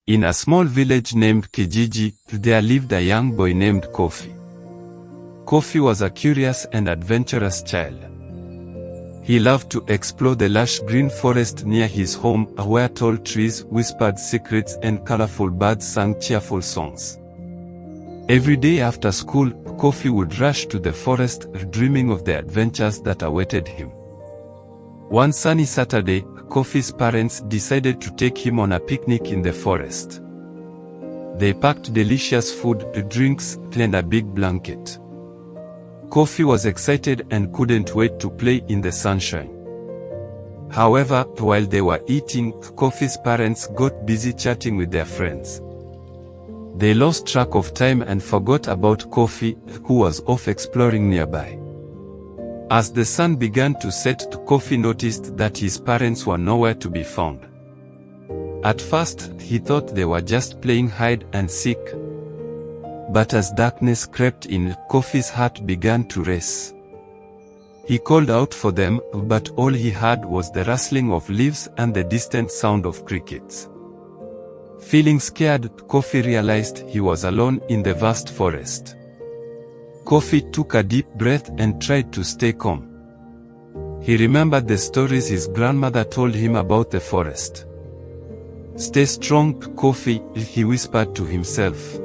In a small village named Kijiji, there lived a young boy named Kofi. Kofi was a curious and adventurous child. He loved to explore the lush green forest near his home, where tall trees whispered secrets and colorful birds sang cheerful songs. Every day after school, Kofi would rush to the forest, dreaming of the adventures that awaited him. One sunny Saturday, Kofi's parents decided to take him on a picnic in the forest. They packed delicious food, drinks, and a big blanket. Kofi was excited and couldn't wait to play in the sunshine. However, while they were eating, Kofi's parents got busy chatting with their friends. They lost track of time and forgot about Kofi, who was off exploring nearby. As the sun began to set, Kofi noticed that his parents were nowhere to be found. At first, he thought they were just playing hide and seek. But as darkness crept in, Kofi's heart began to race. He called out for them, but all he heard was the rustling of leaves and the distant sound of crickets. Feeling scared, Kofi realized he was alone in the vast forest. Kofi took a deep breath and tried to stay calm. He remembered the stories his grandmother told him about the forest. "Stay strong, Kofi," he whispered to himself.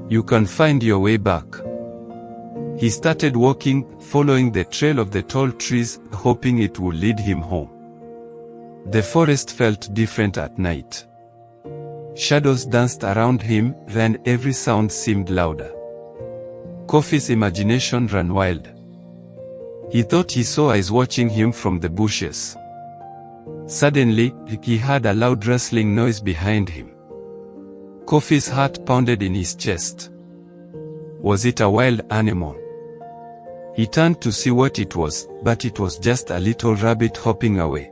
"You can find your way back." He started walking, following the trail of the tall trees, hoping it would lead him home. The forest felt different at night. Shadows danced around him, then every sound seemed louder. Kofi's imagination ran wild. He thought he saw eyes watching him from the bushes. Suddenly, he heard a loud rustling noise behind him. Kofi's heart pounded in his chest. Was it a wild animal? He turned to see what it was, but it was just a little rabbit hopping away.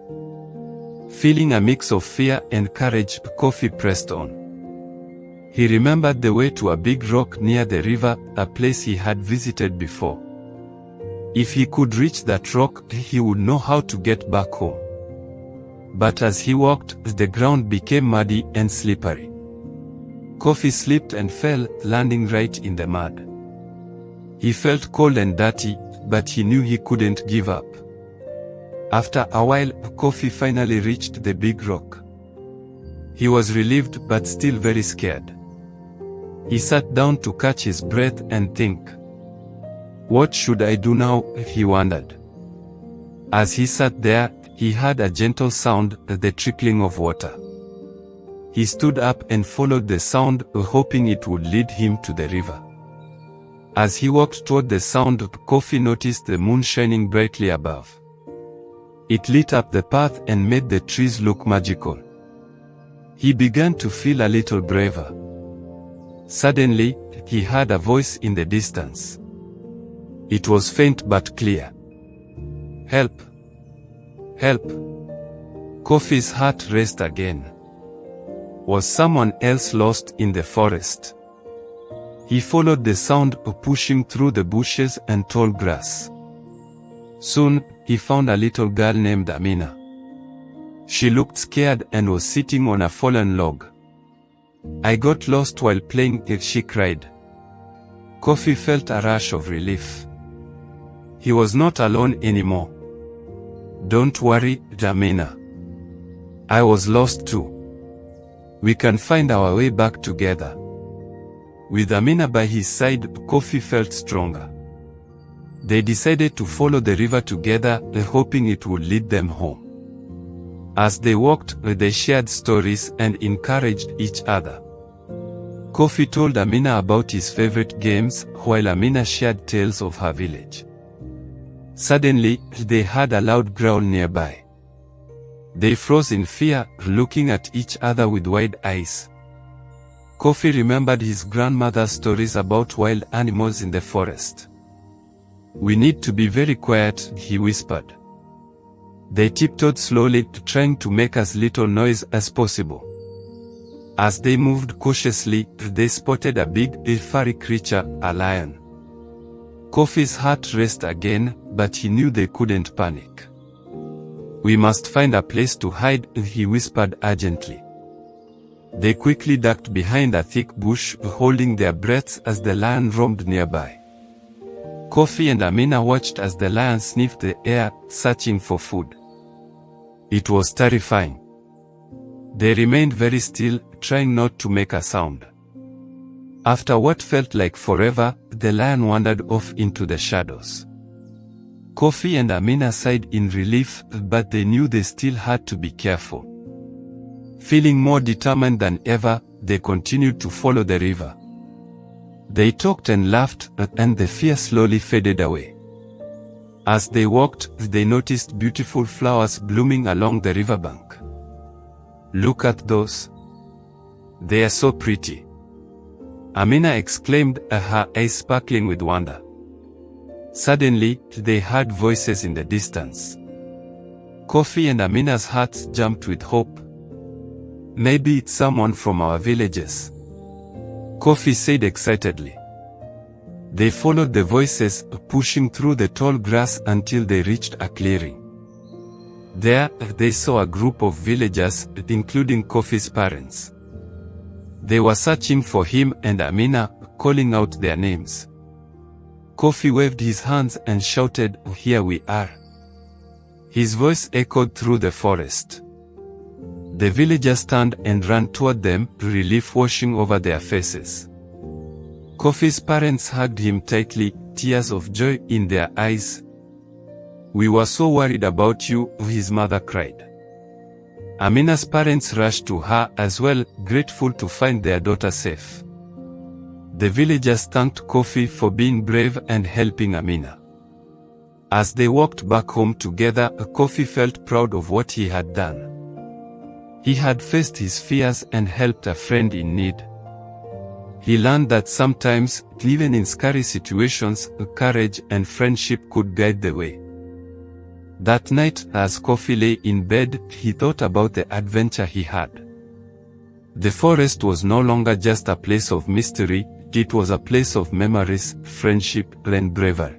Feeling a mix of fear and courage, Kofi pressed on. He remembered the way to a big rock near the river, a place he had visited before. If he could reach that rock, he would know how to get back home. But as he walked, the ground became muddy and slippery. Kofi slipped and fell, landing right in the mud. He felt cold and dirty, but he knew he couldn't give up. After a while, Kofi finally reached the big rock. He was relieved but still very scared. He sat down to catch his breath and think. What should I do now? He wondered. As he sat there, he heard a gentle sound, the trickling of water. He stood up and followed the sound, hoping it would lead him to the river. As he walked toward the sound, Kofi noticed the moon shining brightly above. It lit up the path and made the trees look magical. He began to feel a little braver. Suddenly, he heard a voice in the distance. It was faint but clear. "Help! Help!" Kofi's heart raced again. Was someone else lost in the forest? He followed the sound, pushing through the bushes and tall grass. Soon, he found a little girl named Amina. She looked scared and was sitting on a fallen log. "I got lost while playing," she cried. Kofi felt a rush of relief. He was not alone anymore. "Don't worry, Amina. I was lost too. We can find our way back together." With Amina by his side, Kofi felt stronger. They decided to follow the river together, hoping it would lead them home. As they walked, they shared stories and encouraged each other. Kofi told Amina about his favorite games, while Amina shared tales of her village. Suddenly, they heard a loud growl nearby. They froze in fear, looking at each other with wide eyes. Kofi remembered his grandmother's stories about wild animals in the forest. "We need to be very quiet," he whispered. They tiptoed slowly, trying to make as little noise as possible. As they moved cautiously, they spotted a big, furry creature, a lion. Kofi's heart raced again, but he knew they couldn't panic. "We must find a place to hide," he whispered urgently. They quickly ducked behind a thick bush, holding their breaths as the lion roamed nearby. Kofi and Amina watched as the lion sniffed the air, searching for food. It was terrifying. They remained very still, trying not to make a sound. After what felt like forever, the lion wandered off into the shadows. Kofi and Amina sighed in relief, but they knew they still had to be careful. Feeling more determined than ever, they continued to follow the river. They talked and laughed, and the fear slowly faded away. As they walked, they noticed beautiful flowers blooming along the riverbank. "Look at those. They are so pretty," Amina exclaimed, her eyes sparkling with wonder. Suddenly, they heard voices in the distance. Kofi and Amina's hearts jumped with hope. "Maybe it's someone from our villages," Kofi said excitedly. They followed the voices, pushing through the tall grass until they reached a clearing. There, they saw a group of villagers, including Kofi's parents. They were searching for him and Amina, calling out their names. Kofi waved his hands and shouted, "Here we are." His voice echoed through the forest. The villagers turned and ran toward them, relief washing over their faces. Kofi's parents hugged him tightly, tears of joy in their eyes. "We were so worried about you," his mother cried. Amina's parents rushed to her as well, grateful to find their daughter safe. The villagers thanked Kofi for being brave and helping Amina. As they walked back home together, Kofi felt proud of what he had done. He had faced his fears and helped a friend in need. He learned that sometimes, even in scary situations, courage and friendship could guide the way. That night, as Kofi lay in bed, he thought about the adventure he had. The forest was no longer just a place of mystery, it was a place of memories, friendship, and bravery.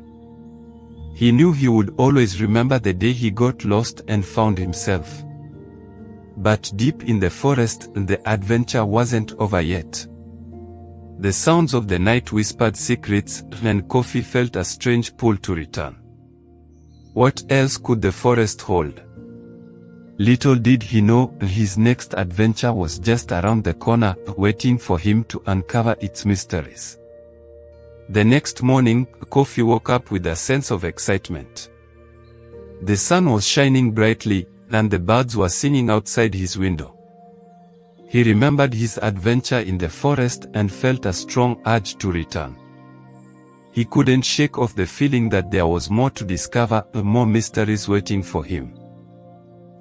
He knew he would always remember the day he got lost and found himself. But deep in the forest, the adventure wasn't over yet. The sounds of the night whispered secrets, and Kofi felt a strange pull to return. What else could the forest hold? Little did he know, his next adventure was just around the corner, waiting for him to uncover its mysteries. The next morning, Kofi woke up with a sense of excitement. The sun was shining brightly, and the birds were singing outside his window. He remembered his adventure in the forest and felt a strong urge to return. He couldn't shake off the feeling that there was more to discover, more mysteries waiting for him.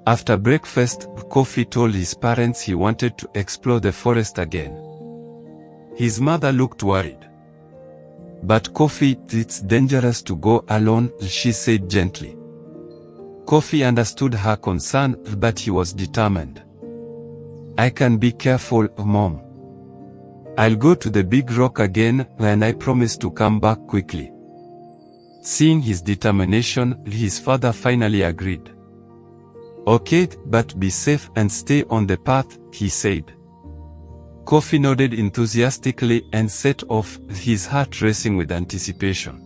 After breakfast, Kofi told his parents he wanted to explore the forest again. His mother looked worried. "But Kofi, it's dangerous to go alone," she said gently. Kofi understood her concern, but he was determined. "I can be careful, Mom. I'll go to the big rock again, and I promise to come back quickly." Seeing his determination, his father finally agreed. "Okay, but be safe and stay on the path," he said. Kofi nodded enthusiastically and set off, his heart racing with anticipation.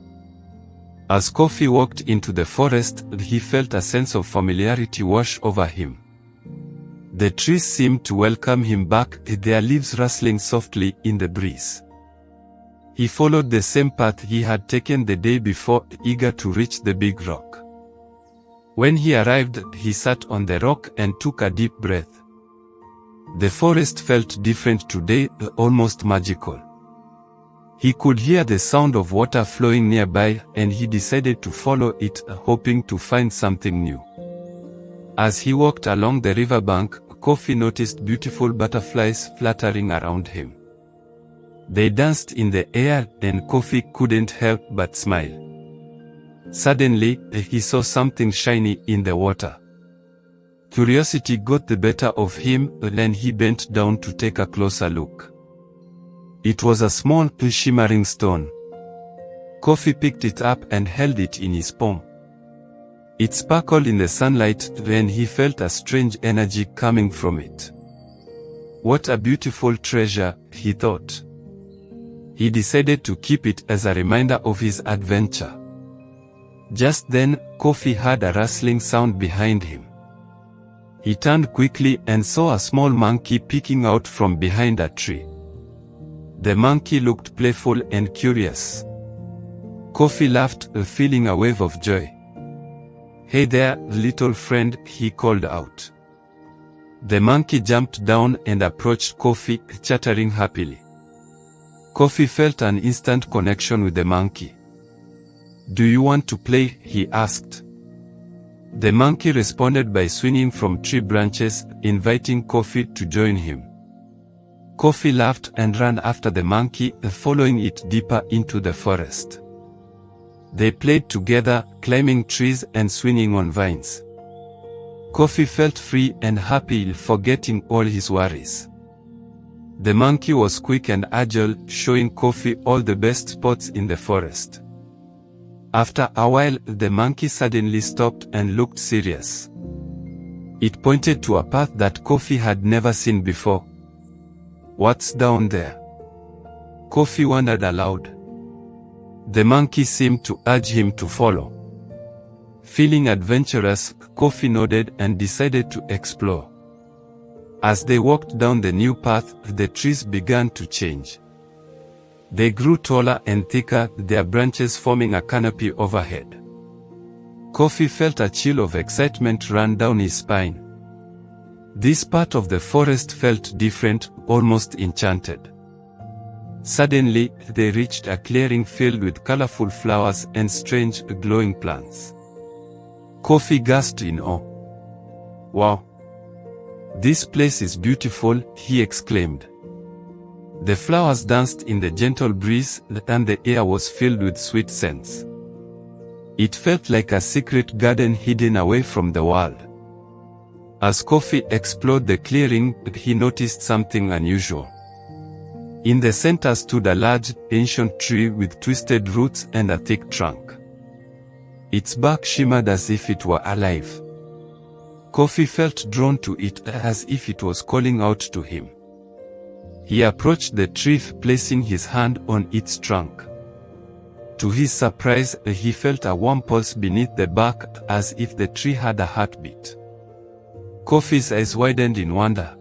As Kofi walked into the forest, he felt a sense of familiarity wash over him. The trees seemed to welcome him back, their leaves rustling softly in the breeze. He followed the same path he had taken the day before, eager to reach the big rock. When he arrived, he sat on the rock and took a deep breath. The forest felt different today, almost magical. He could hear the sound of water flowing nearby, and he decided to follow it, hoping to find something new. As he walked along the riverbank, Kofi noticed beautiful butterflies fluttering around him. They danced in the air, and Kofi couldn't help but smile. Suddenly, he saw something shiny in the water. Curiosity got the better of him, and he bent down to take a closer look. It was a small, shimmering stone. Kofi picked it up and held it in his palm. It sparkled in the sunlight, and he felt a strange energy coming from it. What a beautiful treasure, he thought. He decided to keep it as a reminder of his adventure. Just then, Kofi heard a rustling sound behind him. He turned quickly and saw a small monkey peeking out from behind a tree. The monkey looked playful and curious. Kofi laughed, feeling a wave of joy. "Hey there, little friend," he called out. The monkey jumped down and approached Kofi, chattering happily. Kofi felt an instant connection with the monkey. "Do you want to play?" he asked. The monkey responded by swinging from tree branches, inviting Kofi to join him. Kofi laughed and ran after the monkey, following it deeper into the forest. They played together, climbing trees and swinging on vines. Kofi felt free and happy, forgetting all his worries. The monkey was quick and agile, showing Kofi all the best spots in the forest. After a while, the monkey suddenly stopped and looked serious. It pointed to a path that Kofi had never seen before. "What's down there?" Kofi wondered aloud. The monkey seemed to urge him to follow. Feeling adventurous, Kofi nodded and decided to explore. As they walked down the new path, the trees began to change. They grew taller and thicker, their branches forming a canopy overhead. Kofi felt a chill of excitement run down his spine. This part of the forest felt different, almost enchanted. Suddenly, they reached a clearing filled with colorful flowers and strange, glowing plants. Kofi gasped in awe. "Wow! This place is beautiful," he exclaimed. The flowers danced in the gentle breeze, and the air was filled with sweet scents. It felt like a secret garden hidden away from the world. As Kofi explored the clearing, he noticed something unusual. In the center stood a large, ancient tree with twisted roots and a thick trunk. Its bark shimmered as if it were alive. Kofi felt drawn to it, as if it was calling out to him. He approached the tree, placing his hand on its trunk. To his surprise, he felt a warm pulse beneath the bark, as if the tree had a heartbeat. Kofi's eyes widened in wonder.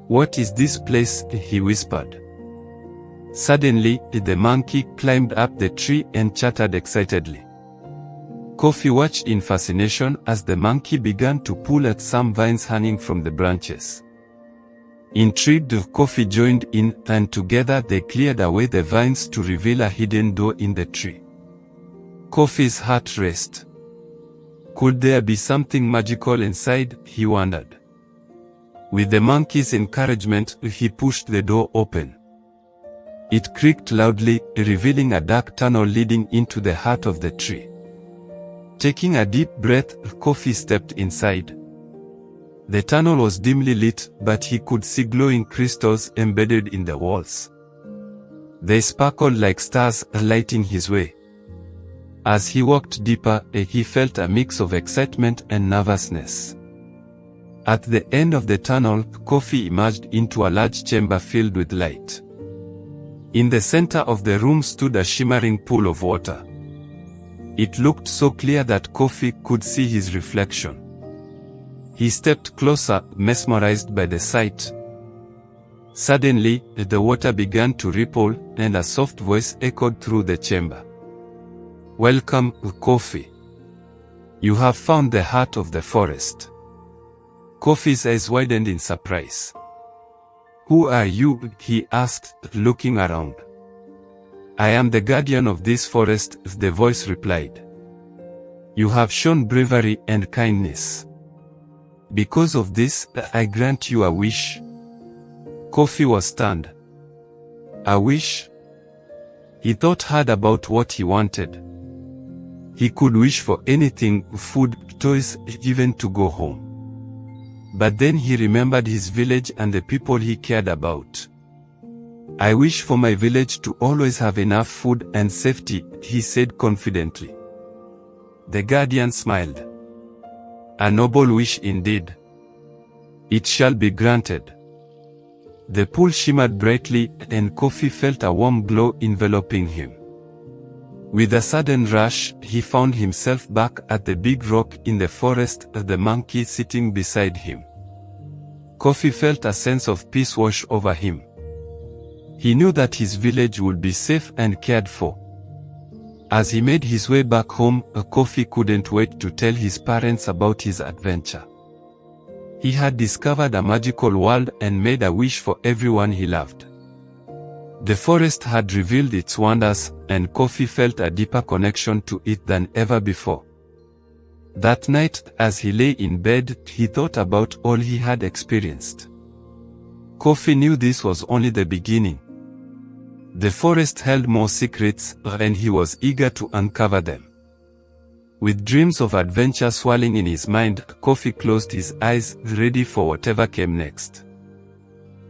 "What is this place?" he whispered. Suddenly, the monkey climbed up the tree and chattered excitedly. Kofi watched in fascination as the monkey began to pull at some vines hanging from the branches. Intrigued, Kofi joined in, and together they cleared away the vines to reveal a hidden door in the tree. Kofi's heart raced. Could there be something magical inside, he wondered. With the monkey's encouragement, he pushed the door open. It creaked loudly, revealing a dark tunnel leading into the heart of the tree. Taking a deep breath, Kofi stepped inside. The tunnel was dimly lit, but he could see glowing crystals embedded in the walls. They sparkled like stars, lighting his way. As he walked deeper, he felt a mix of excitement and nervousness. At the end of the tunnel, Kofi emerged into a large chamber filled with light. In the center of the room stood a shimmering pool of water. It looked so clear that Kofi could see his reflection. He stepped closer, mesmerized by the sight. Suddenly, the water began to ripple, and a soft voice echoed through the chamber. "Welcome, Kofi. You have found the heart of the forest." Kofi's eyes widened in surprise. "Who are you?" he asked, looking around. "I am the guardian of this forest," the voice replied. "You have shown bravery and kindness. Because of this, I grant you a wish." Kofi was stunned. A wish? He thought hard about what he wanted. He could wish for anything, food, toys, even to go home. But then he remembered his village and the people he cared about. "I wish for my village to always have enough food and safety," he said confidently. The guardian smiled. "A noble wish indeed. It shall be granted." The pool shimmered brightly, and Kofi felt a warm glow enveloping him. With a sudden rush, he found himself back at the big rock in the forest, the monkey sitting beside him. Kofi felt a sense of peace wash over him. He knew that his village would be safe and cared for. As he made his way back home, Kofi couldn't wait to tell his parents about his adventure. He had discovered a magical world and made a wish for everyone he loved. The forest had revealed its wonders, and Kofi felt a deeper connection to it than ever before. That night, as he lay in bed, he thought about all he had experienced. Kofi knew this was only the beginning. The forest held more secrets, and he was eager to uncover them. With dreams of adventure swirling in his mind, Kofi closed his eyes, ready for whatever came next.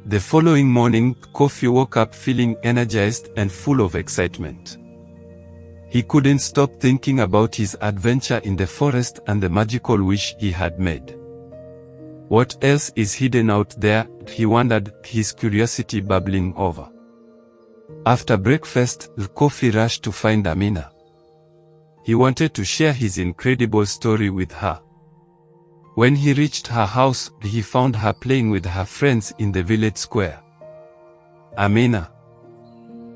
The following morning, Kofi woke up feeling energized and full of excitement. He couldn't stop thinking about his adventure in the forest and the magical wish he had made. What else is hidden out there, he wondered, his curiosity bubbling over. After breakfast, Kofi rushed to find Amina. He wanted to share his incredible story with her. When he reached her house, he found her playing with her friends in the village square. "Amina,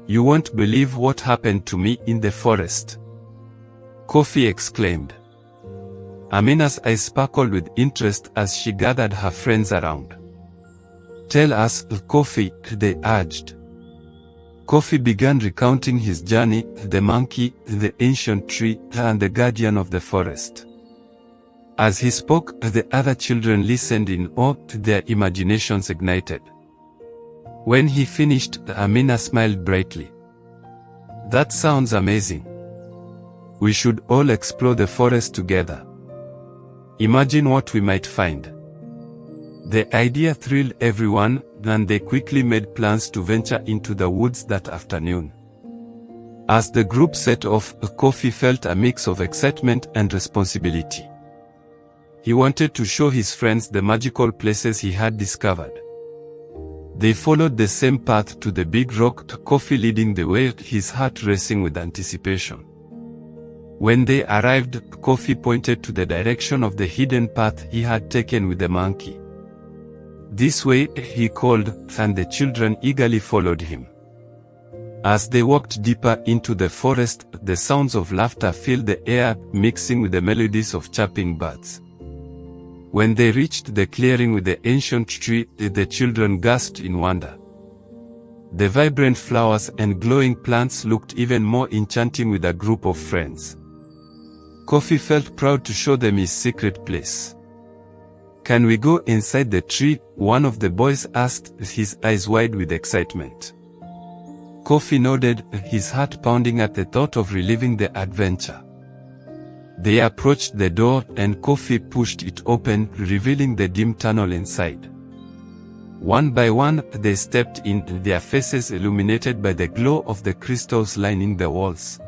you won't believe what happened to me in the forest," Kofi exclaimed. Amina's eyes sparkled with interest as she gathered her friends around. "Tell us, Kofi," they urged. Kofi began recounting his journey, the monkey, the ancient tree, and the guardian of the forest. As he spoke, the other children listened in awe, their imaginations ignited. When he finished, Amina smiled brightly. "That sounds amazing. We should all explore the forest together. Imagine what we might find." The idea thrilled everyone, and they quickly made plans to venture into the woods that afternoon. As the group set off, Kofi felt a mix of excitement and responsibility. He wanted to show his friends the magical places he had discovered. They followed the same path to the big rock, Kofi leading the way, his heart racing with anticipation. When they arrived, Kofi pointed to the direction of the hidden path he had taken with the monkey. "This way," he called, and the children eagerly followed him. As they walked deeper into the forest, the sounds of laughter filled the air, mixing with the melodies of chirping birds. When they reached the clearing with the ancient tree, the children gasped in wonder. The vibrant flowers and glowing plants looked even more enchanting with a group of friends. Kofi felt proud to show them his secret place. "Can we go inside the tree?" one of the boys asked, his eyes wide with excitement. Kofi nodded, his heart pounding at the thought of reliving the adventure. They approached the door, and Kofi pushed it open, revealing the dim tunnel inside. One by one, they stepped in, their faces illuminated by the glow of the crystals lining the walls.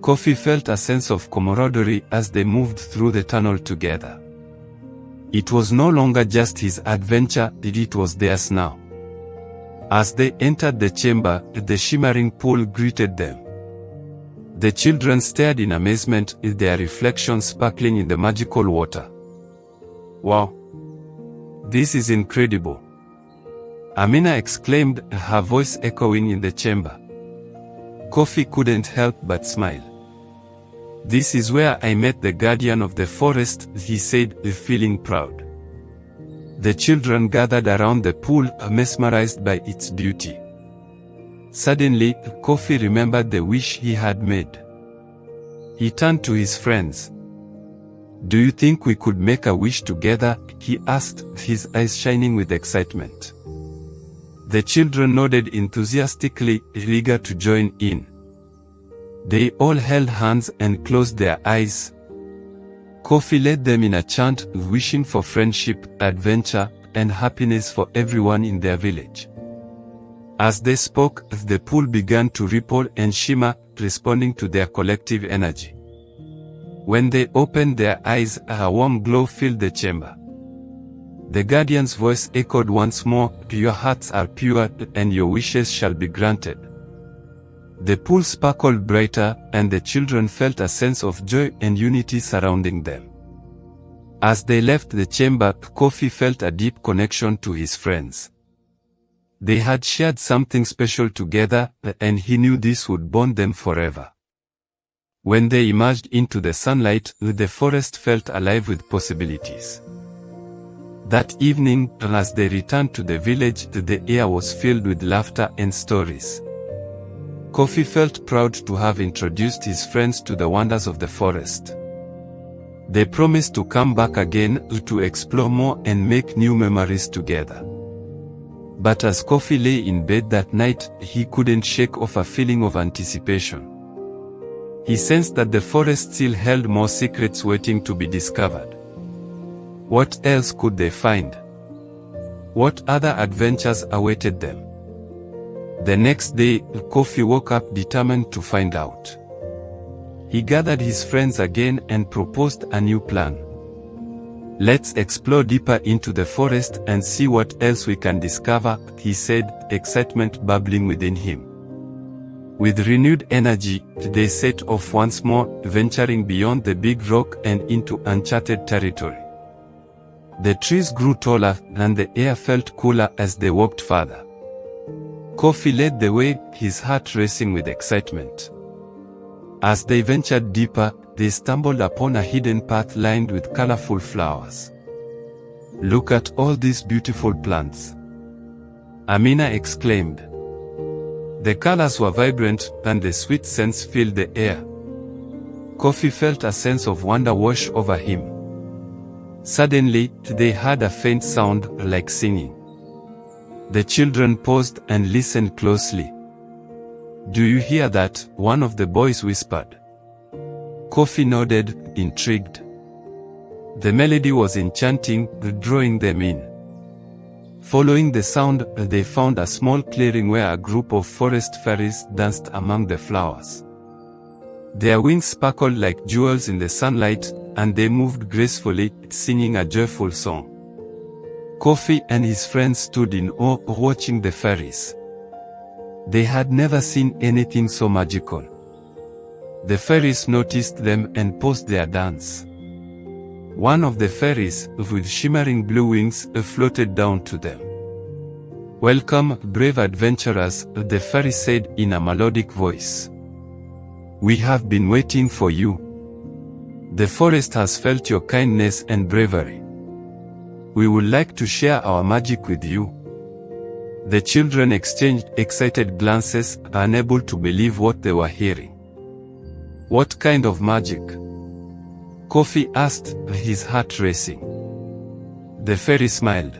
Kofi felt a sense of camaraderie as they moved through the tunnel together. It was no longer just his adventure, it was theirs now. As they entered the chamber, the shimmering pool greeted them. The children stared in amazement, their reflections sparkling in the magical water. "Wow! This is incredible!" Amina exclaimed, her voice echoing in the chamber. Kofi couldn't help but smile. "This is where I met the guardian of the forest," he said, feeling proud. The children gathered around the pool, mesmerized by its beauty. Suddenly, Kofi remembered the wish he had made. He turned to his friends. "Do you think we could make a wish together?" he asked, his eyes shining with excitement. The children nodded enthusiastically, eager to join in. They all held hands and closed their eyes. Kofi led them in a chant, wishing for friendship, adventure, and happiness for everyone in their village. As they spoke, the pool began to ripple and shimmer, responding to their collective energy. When they opened their eyes, a warm glow filled the chamber. The guardian's voice echoed once more, "Your hearts are pure, and your wishes shall be granted." The pool sparkled brighter, and the children felt a sense of joy and unity surrounding them. As they left the chamber, Kofi felt a deep connection to his friends. They had shared something special together, and he knew this would bond them forever. When they emerged into the sunlight, the forest felt alive with possibilities. That evening, as they returned to the village, the air was filled with laughter and stories. Kofi felt proud to have introduced his friends to the wonders of the forest. They promised to come back again, to explore more and make new memories together. But as Kofi lay in bed that night, he couldn't shake off a feeling of anticipation. He sensed that the forest still held more secrets waiting to be discovered. What else could they find? What other adventures awaited them? The next day, Kofi woke up determined to find out. He gathered his friends again and proposed a new plan. "Let's explore deeper into the forest and see what else we can discover," he said, excitement bubbling within him. With renewed energy, they set off once more, venturing beyond the big rock and into uncharted territory. The trees grew taller, and the air felt cooler as they walked further. Kofi led the way, his heart racing with excitement. As they ventured deeper, they stumbled upon a hidden path lined with colorful flowers. "Look at all these beautiful plants," Amina exclaimed. The colors were vibrant, and the sweet scents filled the air. Kofi felt a sense of wonder wash over him. Suddenly, they heard a faint sound, like singing. The children paused and listened closely. "Do you hear that?" one of the boys whispered. Kofi nodded, intrigued. The melody was enchanting, drawing them in. Following the sound, they found a small clearing where a group of forest fairies danced among the flowers. Their wings sparkled like jewels in the sunlight, and they moved gracefully, singing a joyful song. Kofi and his friends stood in awe, watching the fairies. They had never seen anything so magical. The fairies noticed them and paused their dance. One of the fairies, with shimmering blue wings, floated down to them. "Welcome, brave adventurers," the fairy said in a melodic voice. "We have been waiting for you. The forest has felt your kindness and bravery. We would like to share our magic with you." The children exchanged excited glances, unable to believe what they were hearing. "What kind of magic?" Kofi asked, his heart racing. The fairy smiled.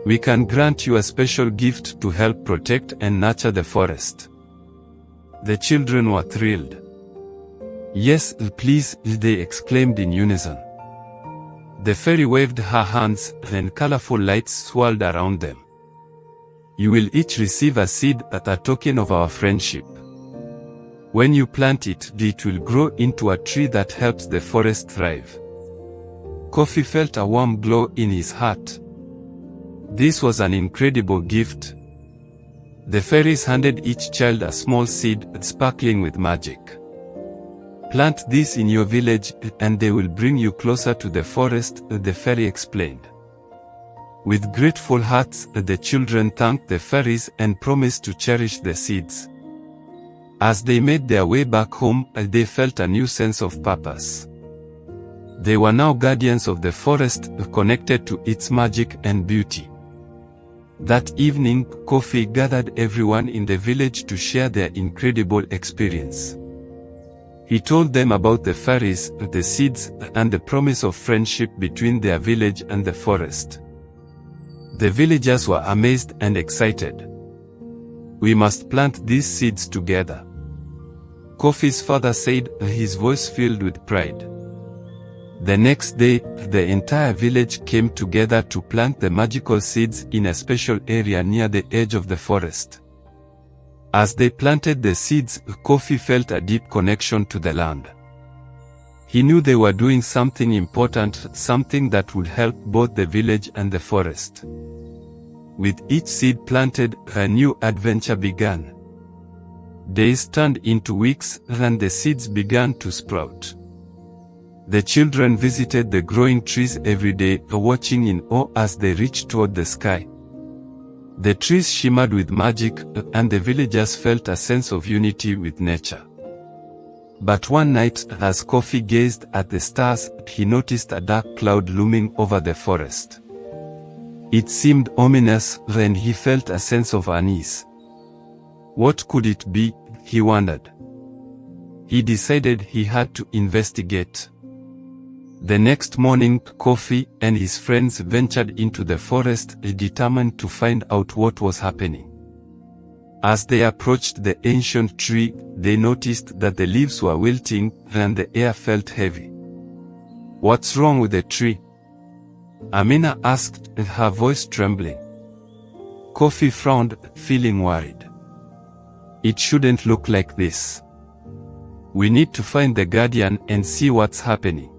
"We can grant you a special gift to help protect and nurture the forest." The children were thrilled. "Yes, please," they exclaimed in unison. The fairy waved her hands, and colorful lights swirled around them. "You will each receive a seed, as a token of our friendship. When you plant it, it will grow into a tree that helps the forest thrive." Kofi felt a warm glow in his heart. This was an incredible gift. The fairies handed each child a small seed, sparkling with magic. "Plant this in your village, and they will bring you closer to the forest," the fairy explained. With grateful hearts, the children thanked the fairies and promised to cherish the seeds. As they made their way back home, they felt a new sense of purpose. They were now guardians of the forest, connected to its magic and beauty. That evening, Kofi gathered everyone in the village to share their incredible experience. He told them about the fairies, the seeds, and the promise of friendship between their village and the forest. The villagers were amazed and excited. "We must plant these seeds together," Kofi's father said, his voice filled with pride. The next day, the entire village came together to plant the magical seeds in a special area near the edge of the forest. As they planted the seeds, Kofi felt a deep connection to the land. He knew they were doing something important, something that would help both the village and the forest. With each seed planted, a new adventure began. Days turned into weeks, and the seeds began to sprout. The children visited the growing trees every day, watching in awe as they reached toward the sky. The trees shimmered with magic, and the villagers felt a sense of unity with nature. But one night, as Kofi gazed at the stars, he noticed a dark cloud looming over the forest. It seemed ominous, and he felt a sense of unease. What could it be, he wondered. He decided he had to investigate. The next morning, Kofi and his friends ventured into the forest, determined to find out what was happening. As they approached the ancient tree, they noticed that the leaves were wilting and the air felt heavy. "What's wrong with the tree?" Amina asked, her voice trembling. Kofi frowned, feeling worried. "It shouldn't look like this. We need to find the guardian and see what's happening."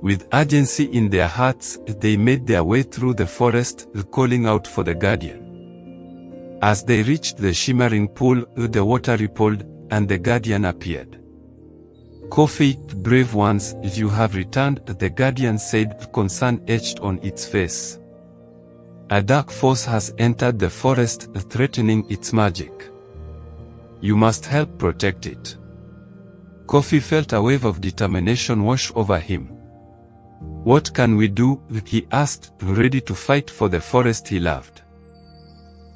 With urgency in their hearts, they made their way through the forest, calling out for the guardian. As they reached the shimmering pool, the water rippled, and the guardian appeared. "Kofi, brave ones, you have returned," the guardian said, concern etched on its face. "A dark force has entered the forest, threatening its magic. You must help protect it." Kofi felt a wave of determination wash over him. "What can we do?" he asked, ready to fight for the forest he loved.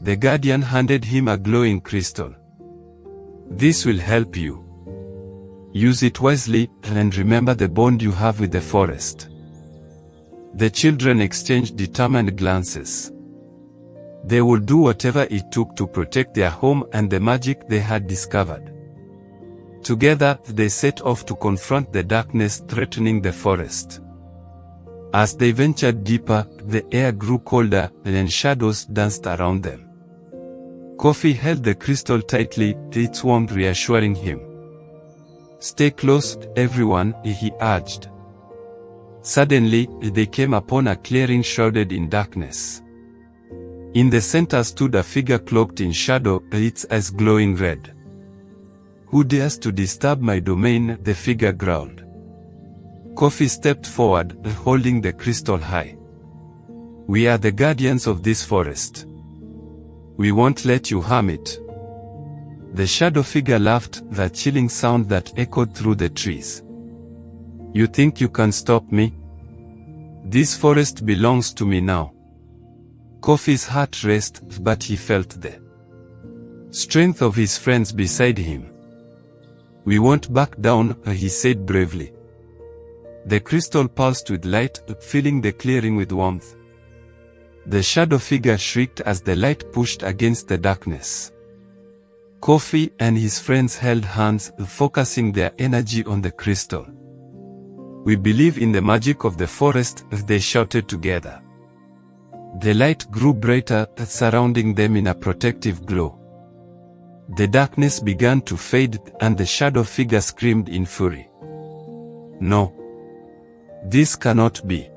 The guardian handed him a glowing crystal. "This will help you. Use it wisely, and remember the bond you have with the forest." The children exchanged determined glances. They would do whatever it took to protect their home and the magic they had discovered. Together, they set off to confront the darkness threatening the forest. As they ventured deeper, the air grew colder, and shadows danced around them. Kofi held the crystal tightly, its warmth reassuring him. "Stay close, everyone," he urged. Suddenly, they came upon a clearing shrouded in darkness. In the center stood a figure cloaked in shadow, its eyes glowing red. "Who dares to disturb my domain?" the figure growled. Kofi stepped forward, holding the crystal high. "We are the guardians of this forest. We won't let you harm it." The shadow figure laughed, the chilling sound that echoed through the trees. "You think you can stop me? This forest belongs to me now." Kofi's heart raced, but he felt the strength of his friends beside him. "We won't back down," he said bravely. The crystal pulsed with light, filling the clearing with warmth. The shadow figure shrieked as the light pushed against the darkness. Kofi and his friends held hands, focusing their energy on the crystal. "We believe in the magic of the forest," they shouted together. The light grew brighter, surrounding them in a protective glow. The darkness began to fade, and the shadow figure screamed in fury. "No! This cannot be."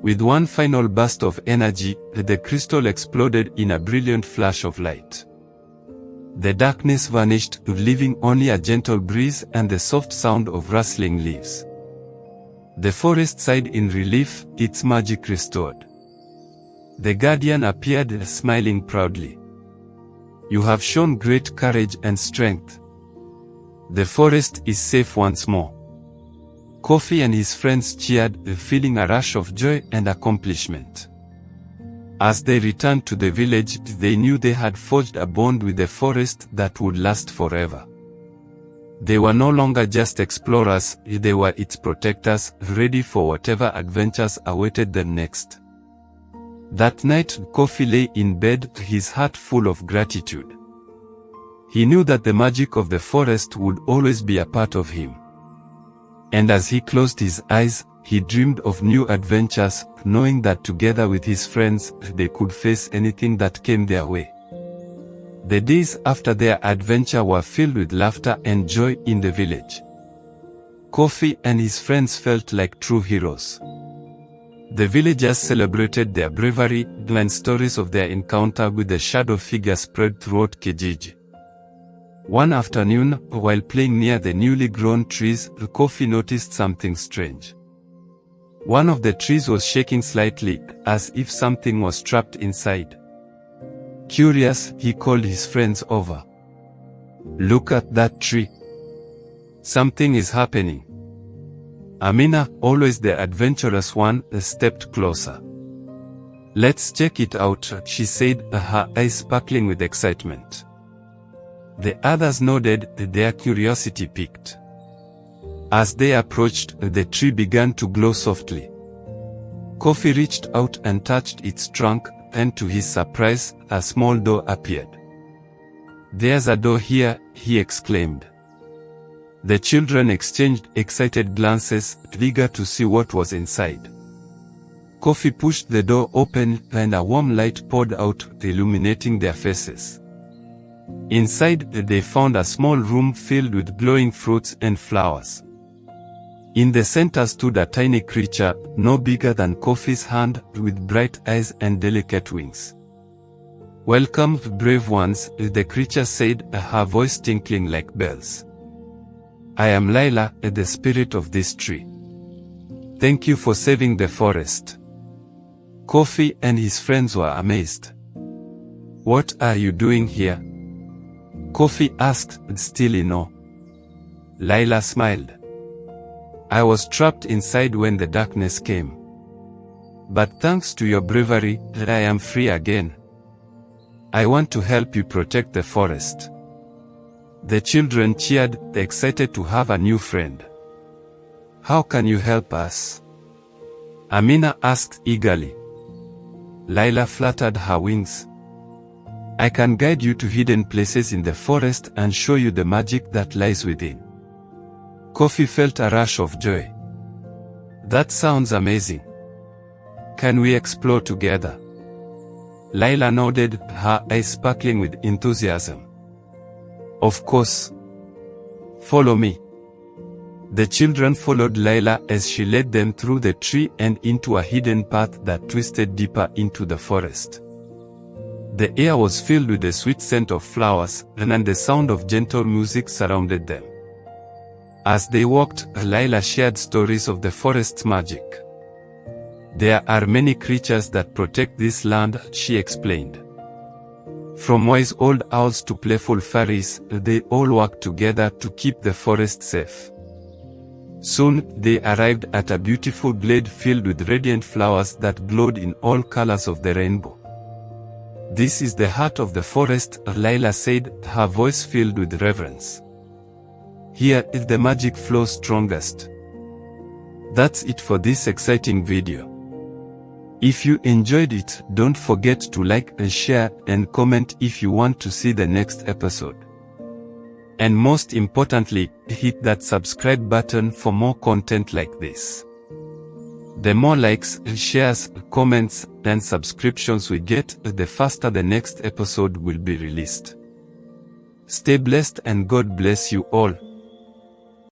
With one final burst of energy, the crystal exploded in a brilliant flash of light. The darkness vanished, leaving only a gentle breeze and the soft sound of rustling leaves. The forest sighed in relief, its magic restored. The guardian appeared, smiling proudly. "You have shown great courage and strength. The forest is safe once more." Kofi and his friends cheered, feeling a rush of joy and accomplishment. As they returned to the village, they knew they had forged a bond with the forest that would last forever. They were no longer just explorers, they were its protectors, ready for whatever adventures awaited them next. That night, Kofi lay in bed, his heart full of gratitude. He knew that the magic of the forest would always be a part of him. And as he closed his eyes, he dreamed of new adventures, knowing that together with his friends, they could face anything that came their way. The days after their adventure were filled with laughter and joy in the village. Kofi and his friends felt like true heroes. The villagers celebrated their bravery, and stories of their encounter with the shadow figure spread throughout Kijiji. One afternoon, while playing near the newly grown trees, Kofi noticed something strange. One of the trees was shaking slightly, as if something was trapped inside. Curious, he called his friends over. "Look at that tree. Something is happening." Amina, always the adventurous one, stepped closer. "Let's check it out," she said, her eyes sparkling with excitement. The others nodded, their curiosity piqued. As they approached, the tree began to glow softly. Kofi reached out and touched its trunk, and to his surprise, a small door appeared. "There's a door here," he exclaimed. The children exchanged excited glances, eager to see what was inside. Kofi pushed the door open, and a warm light poured out, illuminating their faces. Inside, they found a small room filled with glowing fruits and flowers. In the center stood a tiny creature, no bigger than Kofi's hand, with bright eyes and delicate wings. "Welcome, brave ones," the creature said, her voice tinkling like bells. "I am Lila, the spirit of this tree. Thank you for saving the forest." Kofi and his friends were amazed. "What are you doing here?" Kofi asked, still in awe. Lila smiled. "I was trapped inside when the darkness came. But thanks to your bravery, I am free again. I want to help you protect the forest." The children cheered, excited to have a new friend. "How can you help us?" Amina asked eagerly. Lila fluttered her wings. "I can guide you to hidden places in the forest and show you the magic that lies within." Kofi felt a rush of joy. "That sounds amazing. Can we explore together?" Lila nodded, her eyes sparkling with enthusiasm. "Of course. Follow me." The children followed Lila as she led them through the tree and into a hidden path that twisted deeper into the forest. The air was filled with the sweet scent of flowers, and the sound of gentle music surrounded them. As they walked, Lila shared stories of the forest's magic. "There are many creatures that protect this land," she explained. "From wise old owls to playful fairies, they all work together to keep the forest safe." Soon, they arrived at a beautiful glade filled with radiant flowers that glowed in all colors of the rainbow. "This is the heart of the forest," Lila said, her voice filled with reverence. "Here is the magic flow strongest." That's it for this exciting video. If you enjoyed it, don't forget to like and share and comment if you want to see the next episode. And most importantly, hit that subscribe button for more content like this. The more likes, shares, comments, and subscriptions we get, the faster the next episode will be released. Stay blessed and God bless you all.